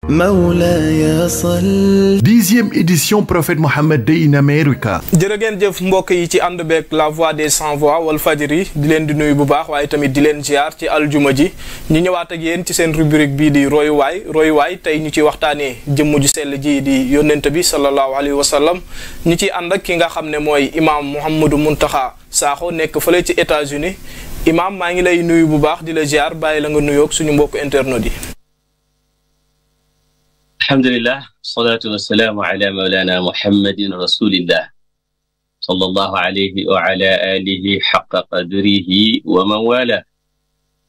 Mawlaya Sall. 10e édition Prophète Mohammed Day in America. jërë ngeen jëf mbokk yi ci ànd beeg la voix des sans voix Walfadjri di leen di nuyu bu baax waaye tamit di leen ziar ci aljuma ji ñu ñëwaat ak yéen ci seen rubrique bii di royuwaay tey ñu ci waxtaanee jëmm ju sell ji di yónnent bi sallallahu alayhi wa sallam ñu ciy ànd ak ki nga xam ne mooy imaam Mouhamadou Mountakha Sakho nekk fële ci États-Unis imaam maa ngi lay nuyu bu baax di la ziar bàyyi la nga nuyoog suñu mbokk internet yi. alhamdulillah salaatu wassalaamu ala mawlana muhammadin rasulillah sallallahu alayhi wa ala alihi xaqa qadrihi wa man wala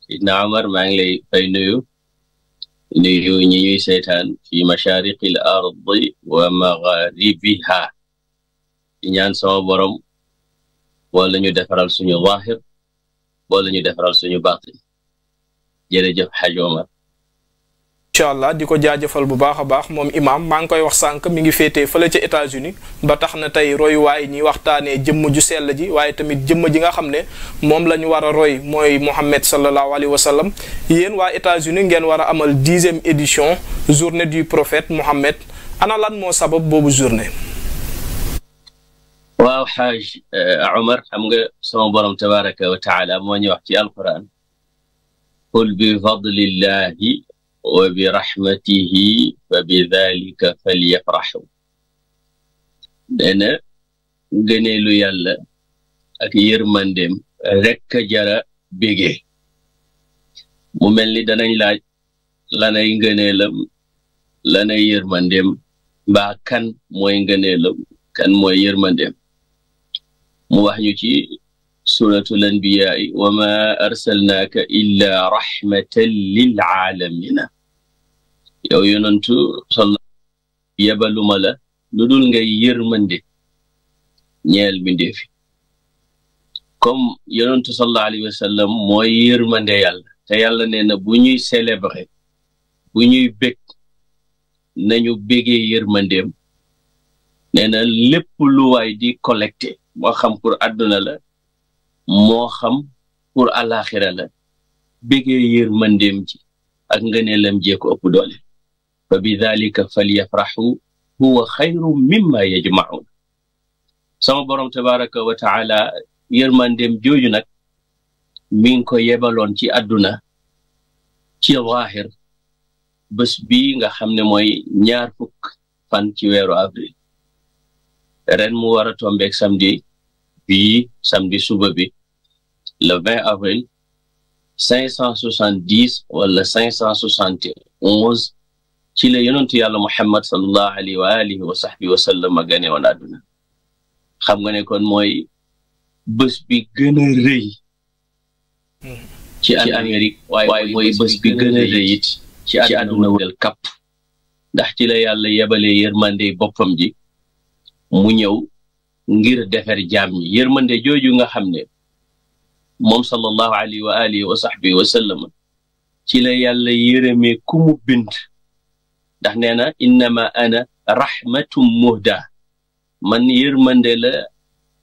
sidna Omar maa ngi lay fay nuyu ñi ñuy seetaan fi mashariqi l ardi wa magharibiha di ñaan sama borom wala ñu defaral suñu zahir wala ñu defaral suñu batin jërëjëf Haj Omar. incha allah di ko jaajëfal bu baax a baax moom imaam maa ngi koy wax sànq mi ngi féetee fële ca États-Unis ba tax na tey royuwaay ñi waxtaanee jëmm ju sell ji waaye tamit jëmm ji nga xam ne moom la ñu war a roy mooy Muhammad sallallahu alayhi wa sallam yéen waa États-Unis ngeen war a amal 10e édition journée du prophète Mohammed ana lan moo sabab boobu journée. waaw Haj Omar xam nga sama borom tabaraka wa taala moo ñu wax ci alquran qul bi fadlillahi wa bi rahmatihi fa bi dhalika falyafrahu dana ngëneelu yàlla ak yërmandeem rekk jara bégee mu mel ni danañ laaj lanay ngëneelam lanay yërmandeem mbaa kan mooy ngëneelam kan mooy yërmandeem mu wax ñu ci suratul anbiya'i wa ma arsalnaaka illa rahmatan lil aalamina yow yonantu yebaluma la lu dul ngay yërmande ñeel bindeefi comme yonantu sallallahu alayhi wa sallam mooy yërmande yàlla te yàlla nee na bu ñuy célébrer bu ñuy bég nañu bégee yërmandeem nee na lépp lu waay di collecté moo xam pour àdduna la moo xam pour alaxira la bégee yërmandeem ji ak ngëneelam jee ko ëpp doole fa bi dhalika falyafrahu huwa xayru mimma yajma'un sama borom tabaraka wa taala yërmandeem jooju nag mi ngi ko yebaloon ci àdduna ci zaahir bés bi nga xam ne mooy 20 fan ci weeru avril ren mu war a tombeek samedi suba bi le 20 avril 570 wala 571 ci la yonentu yàlla Muhammad sallallahu alayhi wa alihi wa sahbihi wa sallam a gane woon àdduna xam nga ne kon mooy bés bi gën a rëy ci Amérique waaye mooy bés bi gën a rëy it ci àdduna wël kapp ndax ci la yàlla yebalee yërmande boppam ji mu ñëw ngir defer jaam ñi yërmande jooju nga xam ne moom sallallahu alayhi wa alihi wa sahbihi wa sallam ci la yàlla yërëmee ku mu bind ndax nee na innama ana rahmatum muhda man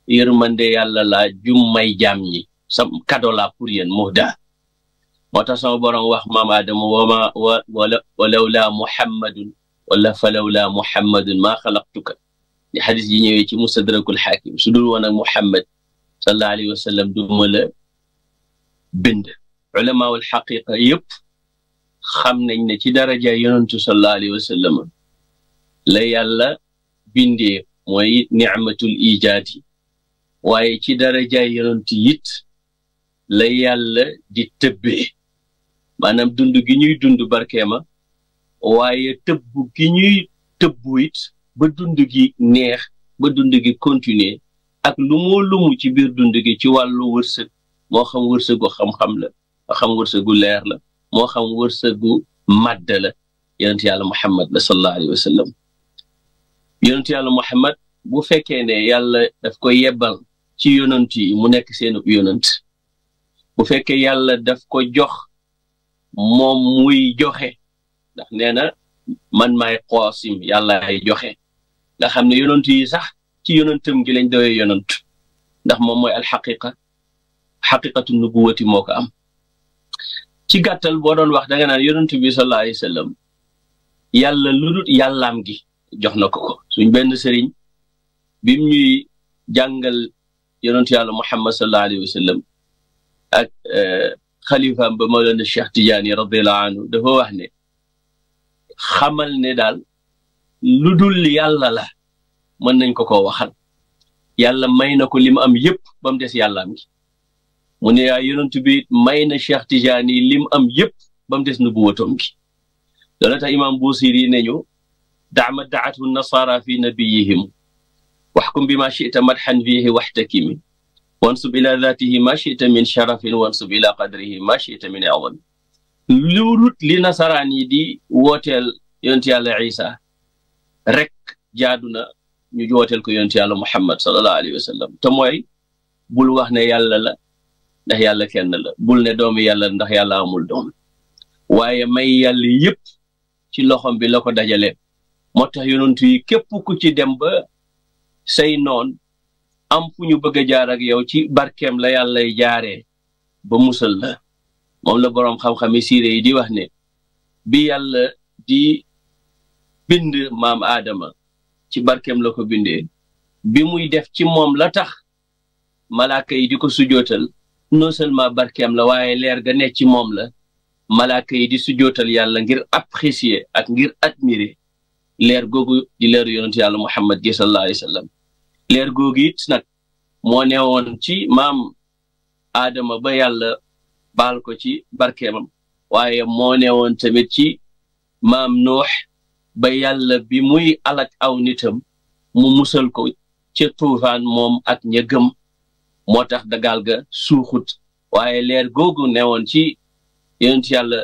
yërmande yàlla laa jum may jaam ñi sam kado la pour yéen muhda moo tax sama borom wax maam Adama walawla muhammadun wala falawla muhammadun maa xalaqtuka di xadis yi ñëwee ci mustadrakul xaakim su dul woon ak Muhammad sallallahu alayhi wa sallam duma la bind ulamaul xaqiqa yëpp xam nañ ne ci daraja yonantu sallallahu alayhi wa sallam la yàlla bindee mooy nicmatul ijaadi waaye ci daraja yonantu it la yàlla di tëbbee maanaam dund gi ñuy dund barkeema waaye tëbbu gi ñuy tëbbu it ba dund gi neex ba dund gi continuer ak lu lumu ci biir dund gi ci wàllu wërsëg moo xam wërsëgu xam-xam la moo xam wërsëgu leer la moo xam wërsëgu màdd la yonent yàlla Muhammad la sallallahu alayhi wa sallam yonent yàlla Muhammad bu fekkee ne yàlla daf ko yebbal ci yonent yi mu nekk seenu yonent bu fekkee yàlla daf ko jox moom muy joxe ndax nee na man maay qaasim yàlla ay joxe nga xam ne yonent yi sax ci yonentam gi lañ doyee yonent ndax moom mooy xaqiqatu nubuwati moo ko am ci gàttal boo doon wax da nga naan yonent bi sallallahu alayhi wa sallam yàlla lu dul yàllaam gi jox na ko suñ benn sëriñ bim ñuy jàngal yonentu yàlla Muhammad sallallahu alayhi wa sallam ak xalifaam ba Mawlana Cheikh Tidiane radiyallahu anhu dafa wax ne xamal ne daal lu dul yàlla la mën nañ ko waxal yàlla may na ko li mu am yëpp ba mu des yàllaam gi mu ne yaa yonentu bi may na Cheikh Tidiane li mu am yëpp ba mu des nubuwatoom gi loolu tax imam Busiri ne ñu dama daatu nasara fi nabiyihim waxkum bi ma chita madxan fihi waxtakimi wansub ila dhatihi ma chita min sharafin wansub ila qadrihi ma chita min azam luurut li nasaraan yi di wooteel yonent yàlla Isa rek jaadu na ñu wooteel ko yonent yàlla Muhammad sallallahu alayhi wa sallam te mooy bul wax ne yàlla la ndax yàlla kenn la bul ne doomi yàlla ndax yàlla amul doom waaye may yàlla yëpp ci loxom bi la ko dajale moo tax yonent yi képp ku ci dem ba say noon am fu ñu bëgg a jaar ak yow ci barkeem la yàllay jaaree ba musal la moom la boroom xam-xami siire yi di wax ne bi yàlla di bind maam Aadama ci barkeem la ko bindee bi muy def ci moom la tax malaaka yi di ko sujootal non seulement barkeem la waaye leer ga ne ci moom la malaaka yi di sujootal yàlla ngir apprécier ak ngir admirer leer googu di leeru yonent yàlla Muhammad gi sallallahu alayhi wa sallam leer googu it nag moo newoon ci maam Aadama ba yàlla baal ko ci barkeemam waaye moo newoon tamit ci maam Nuux ba yàlla bi muy alak aw nitam mu musal ko ca tuufaan moom ak ña gëm moo tax dagal ga suuxut waaye leer googu newoon ci yonent yàlla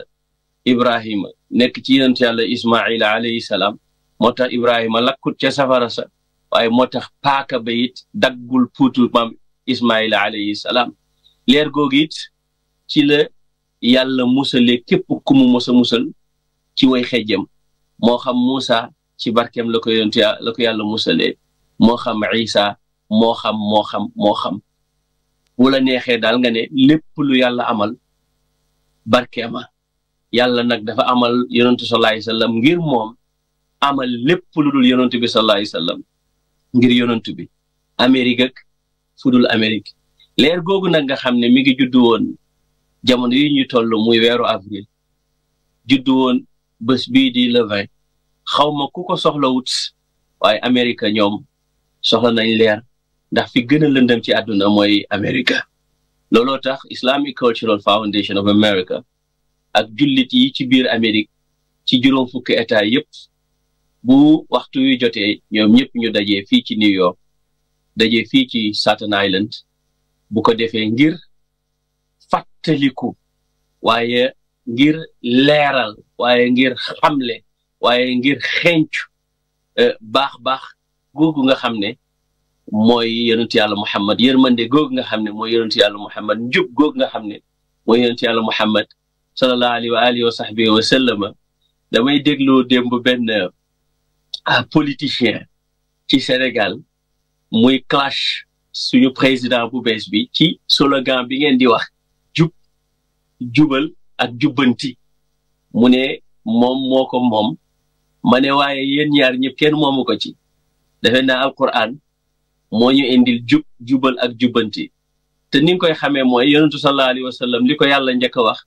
Ibrahima nekk ci yonent yàlla Ismaila alayhi salaam moo tax Ibrahima lakkut ca safara sa waaye moo tax paaka ba it daggul puutu maam Ismaila alayhi salaam leer googu it ci la yàlla musale képp ku mu mos a musal ci way xejjam moo xam Muusa ci barkeem la ko yàlla musalee moo xam Isa moo xam bu la neexee daal nga ne lépp lu yàlla amal barkeema yàlla nag dafa amal yonentu sallallahu alayhi wasallam ngir moom amal lépp lu dul yonentu bi sallallahu alayhi wasallam ngir yonentu bi Amérique ak fudul Amérique leer googu nag nga xam ne mi ngi juddu woon jamono yi ñu toll muy weeru avril juddu woon bés bii di le 20 xawma ku ko soxlawut waaye Amérique ñoom soxla nañ leer ndax fi gën a lëndëm ci àdduna mooy Amérique looloo tax Islamic Cultural Foundation of America ak jullit yi ci biir Amérique ci juróom fukki état yépp bu waxtu yu jotee ñoom ñëpp ñu dajee fii ci New York dajee fii ci Staten Island bu ko defee ngir fàttaliku waaye ngir leeral waaye ngir xamle waaye ngir xencu baax googu nga xam ne mooy yonent yàlla Muhammad yërmande googu nga xam ne mooy yonent yàlla Muhammad njub googu nga xam ne mooy yonent yàlla Muhammad sallallahu alayhi wa alihi wa sahbihi wa sallama damay déglu démb benn politicien ci Sénégal muy clash suñu président bu bees bi ci slogan bi ngeen di wax jubal ak jubbanti mu ne moom moo ko moom ma ne waaye yéen ñaar ñëpp kenn moomu ko ci defe naa alquran moo ñu indil jubal ak jubbanti te ni nga koy xamee mooy yonentu sallallahu alayhi wa sallam li ko yàlla njëkk a wax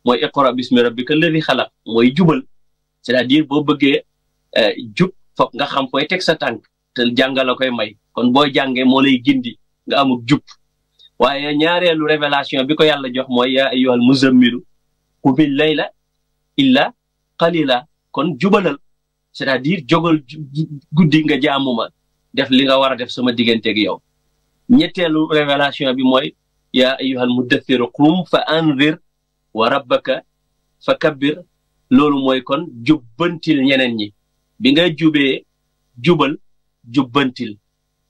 mooy iqra bismi rabbika alladi xalaq mooy jubal c'est-à-dire boo bëggee jub foog nga xam fooy teg sa tànk te jàngala koy may kon boo jàngee moo lay gindi nga amul jub waaye ñaareelu révélation bi ko yàlla jox mooy yaa ayyuhal muzammilu qumil layla illa qalila kon jubalal c'est-à-dire jógal guddi nga jaamuma def li nga war a def sama digganteeg yow ñetteelu révélation bi mooy yaa ayyuhal muddathiru qum fa anzir wa rabbaka fa kabbir loolu mooy kon jubbantil ñeneen ñi bi nga jubee jubal jubbantil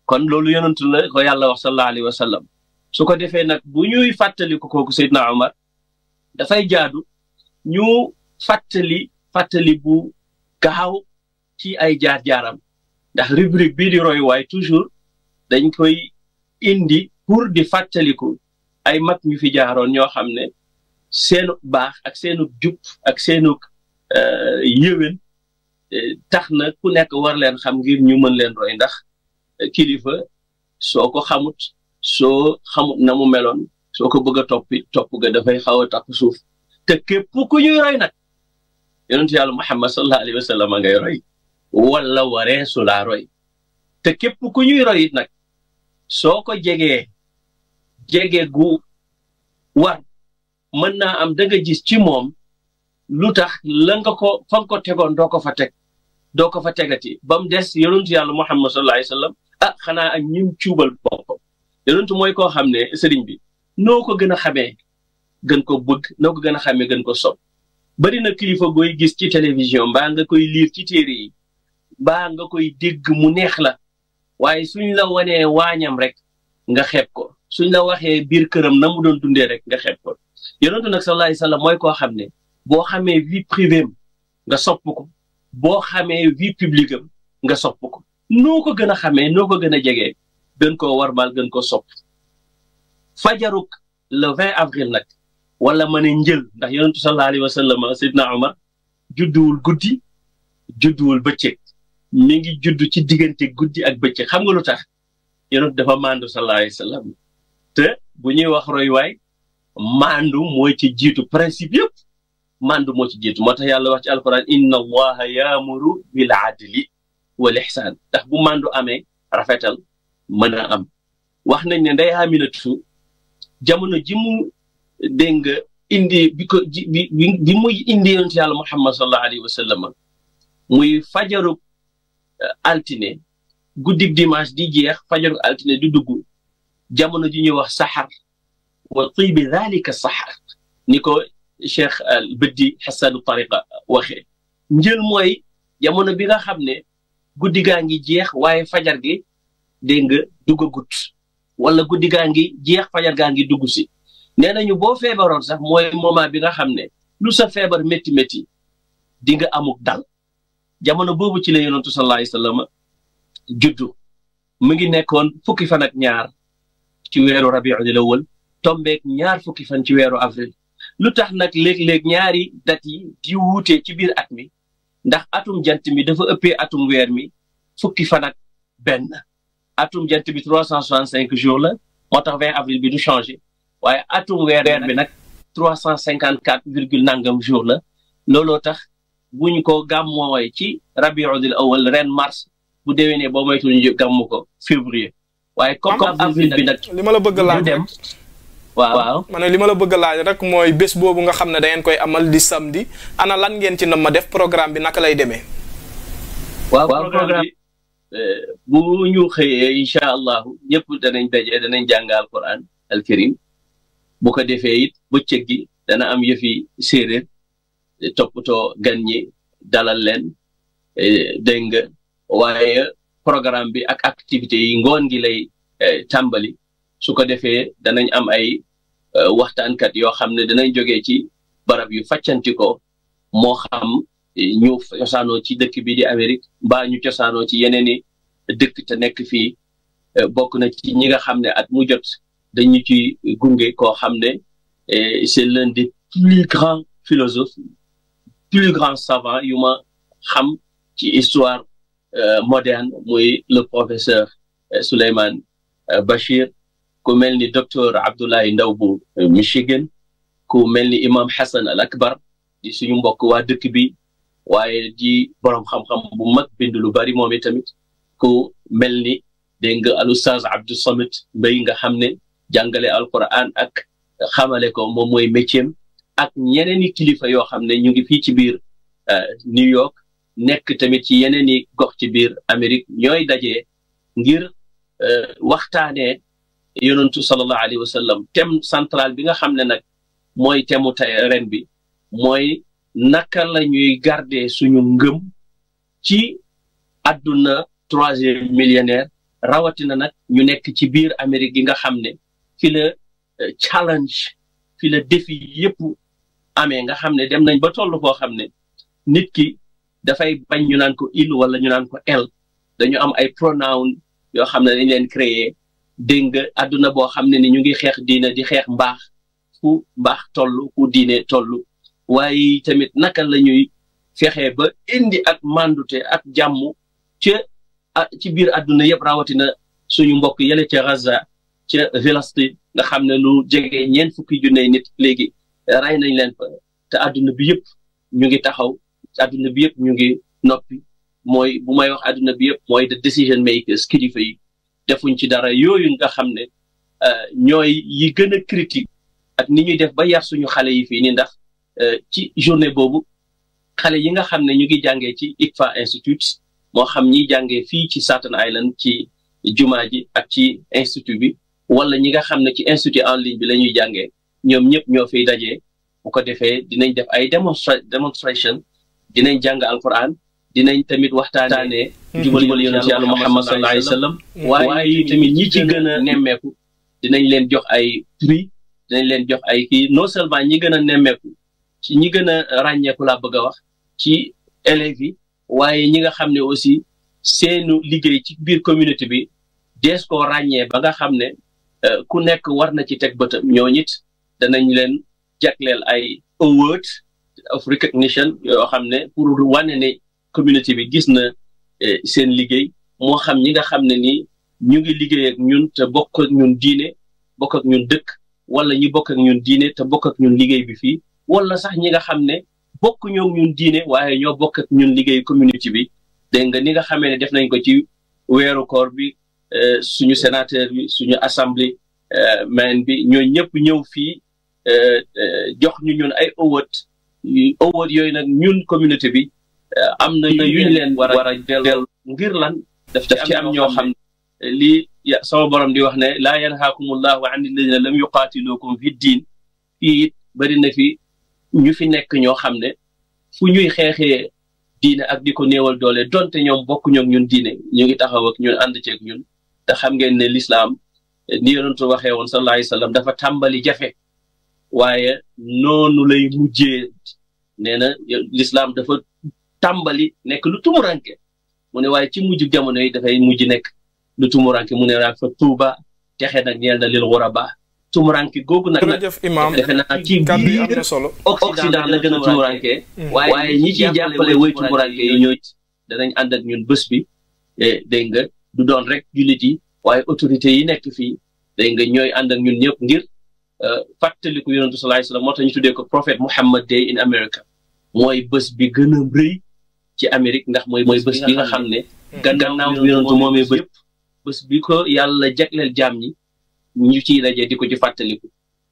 kon loolu yonentu la ko yàlla wax sallallahu alayhi wa sallam su ko defee nag bu ñuy fàttali ko kooku Seydina Omar dafay jaadu ñu fàttali bu gaaw ci ay jaar-jaaram ndax rubrique bii di roy waay toujours dañ koy indi pour di fàttaliku ay mag ñu fi jaaroon ñoo xam ne seenu baax ak seenu jub ak seenu yéwén tax na ku nekk war leen xam ngir ñu mën leen roy ndax kilifa soo ko xamut na mu meloon soo ko bëgg a topp ga dafay xaw a takk suuf te képp ku ñuy roy nag yonentu yàlla Muhammad sallallahu alayhi wa sallam ngay roy wala waree su laa roy te képp ku ñuy roy it nag soo ko jege gu war mën naa am da nga gis ci moom lu tax la nga ko fa nga ko tegoon doo ko fa tegati ba mu des yonentu yàlla Muhammad sallallahu alayhi wa sallam xanaa ak ñim cuubal boppam yonentu mooy koo xam ne sëriñ bi noo ko gën a xamee gën ko bëgg noo ko gën a xamee gën ko sopp bari na kilifa gooy gis ci télévision mbaa nga koy liir ci téere yi mbaa nga koy dégg mu neex la waaye suñ la wanee waañam rek nga xeeb ko suñ la waxee biir këram na mu doon dundee rek nga xeeb ko yonentu nag sallallahu alayhi wasallam mooy koo xam ne boo xamee vie privée am nga sopp ko boo xamee vie publique am nga sopp ko noo ko gën a xamee noo ko gën a jegee gën koo warmal gën ko sopp fajaruk le 20 avril nag wala ma ne njël ndax yonentu sallallahu alayhi wasallam Seydina Omar judduwul guddi judduwul bëccëg mi ngi judd ci diggante guddi ak bëccëg xam nga lu tax yonent dafa mandu sallallahu alayhi wasallam te bu ñuy wax royuwaay mandu mooy ci jiitu principe yëpp mandu moo ci jiitu moo tax yàlla wax ci alquran inna allaha yaamuru bil adli wal ihsan ndax bu mandu amee rafetal mën a am wax nañ ne Ndey Aminatu jamono ji mu dégg nga indi bi muy indi yonent yàlla Muhammad sallallahu alayhi wasallam muy fajaru altine guddig dimanche di jeex fajaru altine di dugg jamono ji ñuy wax saxar wa tibi dhalika saxar ni ko Cheikh al Baddi Hassanu Tariqa waxee njël mooy jamono bi nga xam ne guddi gaa ngi jeex waaye fajar gi dégg nga duggagut wala guddi gaa ngi jeex fajar gaa ngi dugg si nee nañu boo feebaroon sax mooy moment bi nga xam ne lu sa feebar métti métti di nga amuk dal jamono boobu ci la yonentu sallallahu alayhi wasallam juddu mu ngi nekkoon fukki fan ak ñaar ci weeru rabiul awwal tombeek ñaar fukki fan ci weeru avril lu tax nag léeg-léeg ñaari dat yi di wuute ci biir at mi ndax atum jant mi dafa ëppee atum weer mi fukki fan ak benn atum jant bi 365 jours la moo tax 20 avril bi du changé waaye atum weer bi nag 354 virgule nangam jours la looloo tax buñ ko gàmmooy ci rabiul awwal ren mars bu déwénee boo moytuñu ñu gàmm ko février waaye comme avril bi nag li ma la bëgg laaj dem waaw ma ne li ma la bëgg laaj rek mooy bés boobu nga xam ne da ngeen koy amal di samedi ana lan ngeen ci nam ma def programme bi naka lay demee waaw programme bi bu ñu xëyee incha allahu ñëpp danañ daje danañ jàng alquran alkarim bu ko defee it bëccëg gi dana am yëfi séeréer toppatoo gan ñi dalal leen dégg nga waaye programme bi ak activité yi ngoon gi lay tàmbali su ko defee danañ am ay waxtaankat yoo xam ne danañ jógee ci barab yu faccanti ko moo xam ñu cosaanoo ci dëkk bi di Amérique mbaa ñu cosaanoo ci yeneeni dëkk te nekk fii bokk na ci ñi nga xam ne at mu jot dañu ci gunge koo xam ne c'est l'un des plus grands philosophes plus grands savants yu ma xam ci histoire moderne muy le professeur Souleymane Bachir ku mel ni docteur Abdoulaye Ndaw bu Michigan ku mel ni imam Hassan al Akbar di suñu mbokk waa dëkk bi waaye di borom xam-xam bu mag bind lu bari moom tamit ku mel ni dégg nga al Oustaz Abdou Samit Mbay nga xam ne jàngale alquran ak xamale ko moom mooy métier ak ñeneen i kilifa yoo xam ne ñu ngi fii ci biir New York nekk tamit ci yeneen i gox ci biir Amérique ñooy dajee ngir waxtaanee yonentu sallallahu alayhi wa sallam thème central bi nga xam ne nag mooy thème tey ren bi mooy naka la ñuy garder suñu ngëm ci àdduna troisième millénaire rawatina nag ñu nekk ci biir Amérique gi nga xam ne fi la challenge fi la défi yëpp amee nga xam ne dem nañ ba toll foo xam ne nit ki dafay bañ ñu naan ko il wala ñu naan ko elle dañu am ay pronoun yoo xam ne dañ leen créer dégg nga àdduna boo xam ne ni ñu ngi xeex diine di xeex mbaax fu mbaax toll fu diine toll waaye tamit naka la ñuy fexe ba indi ak mandute ak jàmm ci biir àdduna yëpp rawatina suñu mbokk yële ca Gaza ca Palestine nga xam ne lu jege 4 fukki junne nit léegi rey nañ leen fa te àdduna bi yëpp ñu ngi taxaw àdduna bi yëpp ñu ngi noppi mooy bu may wax àdduna bi yëpp mooy the decision makers kilifa yi defuñ ci dara yooyu nga xam ne ñooy yi gën a critique ak ni ñuy def ba yar suñu xale yi fii ni ndax ci journée boobu xale yi nga xam ne ñu ngi jàngee ci ICFA Institute moo xam ñiy jàngee fii ci Staten Island ci jumaa ji ak ci institut bi wala ñi nga xam ne ci institut en ligne bi la ñuy jàngee ñoom ñëpp ñoo fiy dajee bu ko defee dinañ def ay démonstration dinañ jàng alquran dinañ tamit waxtaanee jubal yonent yàlla Muhammad sallallahu alayhi wa sallam waaye tamit ñi ci gën a nemmeeku dinañ leen jox ay prix dinañ leen jox ay kii non seulement ñi gën a nemmeeku ci ñi gën a ràññeeku laa bëgg a wax ci élèves yi waaye ñi nga xam ne aussi seenu liggéey ci biir communauté bi dees koo ràññee ba nga xam ne ku nekk war na ci teg bëtam ñoo ñit danañ leen jagleel ay award of recognition yoo xam ne pour wane ne communauté bi gis na seen liggéey moo xam ñi nga xam ne ni ñu ngi liggéey ak ñun te bokk ak ñun diine bokk ak ñun dëkk wala ñi bokk ak ñun diine te bokk ak ñun liggéey bi fii wala sax ñi nga xam ne bokk ñoo ñun diine waaye ñoo bokk ak ñun liggéey communauté bi dégg nga ni nga xamee ne def nañ ko ci weeru koor bi suñu sénateur bi suñu assemblée man bi ñoo ñëpp ñëw fii jox ñu ñun ay award yooyu nag ñun communauté bi am na yu ñu leen war a del ngir lan daf ci am ñoo xam ne lii sama borom di wax ne laa yanhaakumullahu an alladina lam yuqaatilukum fi diin fii it bari na fi ñu fi nekk ñoo xam ne fu ñuy xeexee diine ak di ko néewal doole donte ñoom bokk ñoom ñun diine ñu ngi taxaw ak ñun ànd ceeg ñun te xam ngeen ne l'islam ni yonentu waxee woon sallallahu alayhi wa sallam dafa tàmbali jafe waaye noonu lay mujjee nee na l'islam dafa tàmbali nekk lu tumuranke mu ne waaye ci mujj jamono yi dafay mujj nekk lu tumuranke mu ne raak fa tuuba texe nag ñeel na lil ghuraba tumuranke googu nag defe naa ci biir Occident la gën a tumuranke waaye ñi ciy jàppale way tumuranke yi ñoo danañ ànd ak ñun bés bi dégg nga du doon rek jullit yi waaye autorités yi nekk fii dégg nga ñooy ànd ak ñun ñëpp ngir fàttaliku yonentu sallallahu alayhi wasallam moo tax ñu tuddee ko Prophet Muhammad Day in America mooy bés bi gën a rëy ci Amérique ndax mooy bés bi nga xam ne gannaaw yonentu moomee ba yëpp bés bi ko yàlla jagleel jaam ñi ñu ciy dajee di ko ci fàttaliku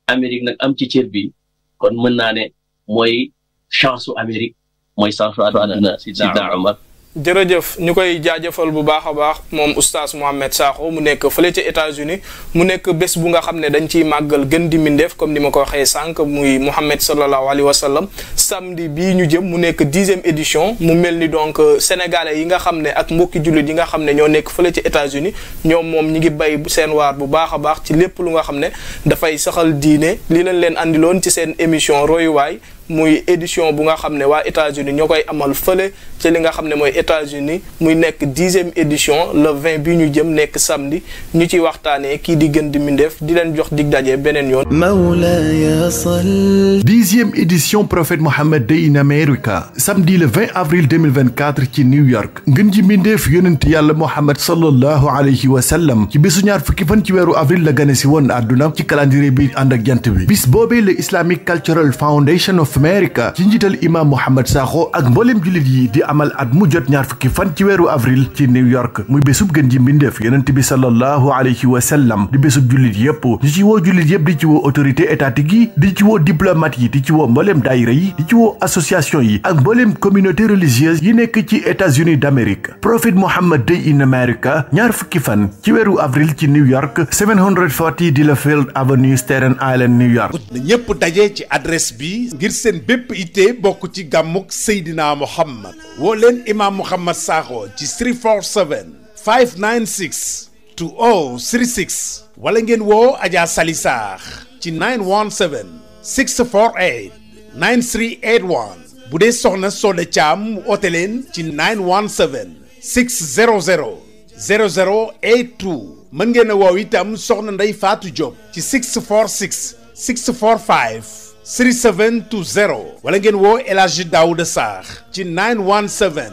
Amérique nag am ci cër bi kon mën naa ne mooy chance su Amérique mooy chance su àdduna si Sidna Omar jërëjëf ñu koy jaajëfal bu baax a baax moom oustaz Mouhamed Sakho mu nekk fële ci États-Unis mu nekk bés bu nga xam ne dañ ciy màggal gën di mindeef comme ni ma ko waxee sànq muy Mouhamed sallallahu alayhi wa sallam samedi bii ñu jëm mu nekk 10e édition mu mel ni donc sénégalais yi nga xam ne ak mbokki jullit yi nga xam ne ñoo nekk fële ci États-Unis ñoom moom ñi ngi bay seen waar bu baax a baax ci lépp lu nga xam ne dafay saxal diine li lañ leen andiloon ci seen émission royuwaay muy édition bu nga xam ne waa États-Unis ñoo koy amal fële ci li nga xam ne mooy États-Unis muy nekk 10e édition le 20 bi ñu jëm nekk samedi ñu ciy waxtaanee kii di gën di mindeef di leen jox dig daje beneen yoon. Mawlaya sall. 10e édition Prophète Mohammed Day in America samedi le 20 avril 2024 ci New York ngën ji mindeef yonent yàlla Mohammed sallallahu alayhi wa sallam ci bésu ñaar fukki fan ci weeru avril la gane si woon àdduna ci calendrier bi ànd ak jant bi bis boobee le Islamic Cultural Foundation of America ci njiital imam Mouhamed Sakho ak mboolem jullit yi di amal at mu jot ñaar fukki fan ci weeru avril ci New York muy bésub gën ji mbindeef yonent bi sallallahu alayhi wa sallam di bésub jullit yépp di ci woo jullit yépp di ci woo autorité étatique yi di ci woo diplomate yi di ci woo mboolem daayira yi di ci woo association yi ak mboolem communauté religieuse yi nekk ci États-Unis d'Amérique Prophet Mohammed Day in America ñaar fukki fan ci weeru avril ci New York 740 Delafield Avenue Staten Island New York na ñépp daje ci adresse bi ngir seen bépp ité bokk ci gàmmuk Seydina Muhammad woo leen imam Mouhamed Sakho ci 347 596 2036 wala ngeen woo Adja Sali Sarr ci 917 648 9381 bu dee soxna Soda Thiam oote leen ci 917 600 0082 mën ngeen a woow itam soxna Ndey Fatou Diop ci 646 645 3720 wala ngeen woo El Hadji Daouda Sarr ci 917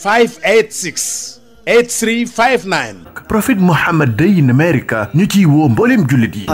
586 8359. Prophet Muhammad Day in America ñu ciy woo mbooleem jullit yi.